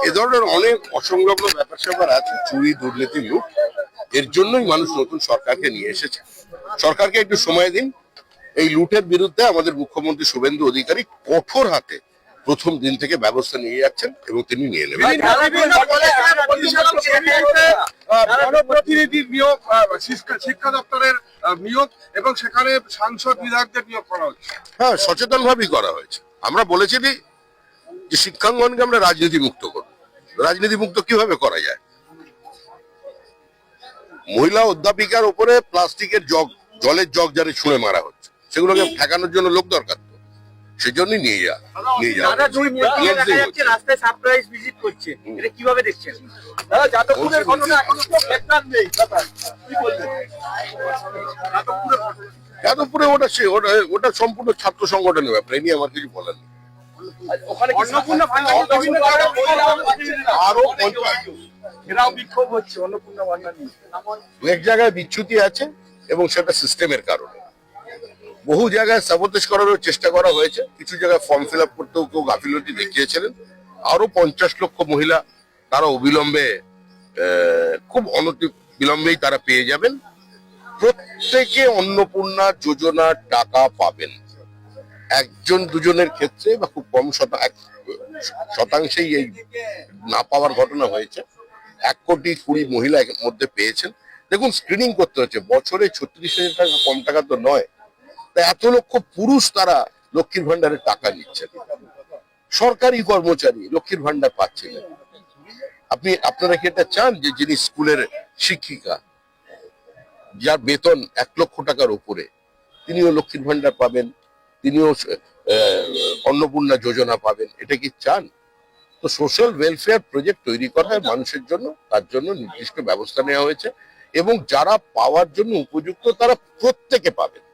এ ধরনের অনেক অসংলগ্ন ব্যাপার স্যাপার আছে, চুরি, দুর্নীতি, লুট। এর জন্যই মানুষ নতুন সরকারকে নিয়ে এসেছে। সরকারকে একটু সময় দিন। এই লুটের বিরুদ্ধে আমাদের মুখ্যমন্ত্রী শুভেন্দু অধিকারী কঠোর হাতে প্রথম দিন থেকে ব্যবস্থা নিয়ে যাচ্ছেন এবং তিনি নিয়ে নেবেন। জনপ্রতিনিধির নিয়োগ, শিক্ষা দপ্তরের নিয়োগ এবং সেখানে সাংসদ বিধায়কদের নিয়োগ করা হচ্ছে। হ্যাঁ, সচেতন ভাবেই করা হয়েছে। আমরা বলেছি যে শিক্ষাঙ্গনকে আমরা রাজনীতি মুক্ত করব। রাজনীতি মুক্ত কিভাবে করা যায়? মহিলা অধ্যাপিকার উপরে প্লাস্টিকের জগ, জলের জগ যারা ছুঁড়ে মারা হচ্ছে, সেগুলোকে ঠেকানোর জন্য লোক দরকার। সেজন্যই নিয়ে যা রাস্তায় সারপ্রাইজ ভিজিট করছে, এটা কিভাবে দেখছেন? যাদবপুরে ওটা সম্পূর্ণ ছাত্র সংগঠনের ব্যাপার, এই নিয়ে আমার কিছু বলার নেই। আরো বিক্ষোভ হচ্ছে অন্নপূর্ণা ভান্ডার নিয়ে, এক জায়গায় বিচ্যুতি আছে এবং সেটা সিস্টেমের কারণে। বহু জায়গায় সাবোটেজ করার চেষ্টা করা হয়েছে, কিছু জায়গায় ফর্ম ফিল আপ করতেও কেউ গাফিলতি দেখিয়েছিলেন। আরো 50 লক্ষ মহিলা তারা অবিলম্বে, খুব বিলম্বেই তারা পেয়ে যাবেন। প্রত্যেকে অন্নপূর্ণা যোজনার টাকা পাবেন। একজন দুজনের ক্ষেত্রে বা খুব কম শতাংশেই এই না পাওয়ার ঘটনা হয়েছে। 1,20,00,000 মহিলা এর মধ্যে পেয়েছেন। দেখুন, স্ক্রিনিং করতে হচ্ছে, বছরে 36,000 টাকা কম টাকা তো নয়। এত লক্ষ পুরুষ তারা লক্ষ্মীর ভান্ডারের টাকা নিচ্ছেন, সরকারি কর্মচারী লক্ষ্মীর ভান্ডার পাচ্ছেন। আপনারা কি এটা চান যে যিনি স্কুলের শিক্ষিকা, যার বেতন 1 লক্ষ টাকার উপরে, তিনিও লক্ষ্মীর ভান্ডার পাবেন, তিনিও অন্নপূর্ণা যোজনা পাবেন? এটা কি চান? তো সোশ্যাল ওয়েলফেয়ার প্রজেক্ট তৈরি করা হয় মানুষের জন্য, তার জন্য নির্দিষ্ট ব্যবস্থা নেওয়া হয়েছে এবং যারা পাওয়ার জন্য উপযুক্ত তারা প্রত্যেকে পাবেন।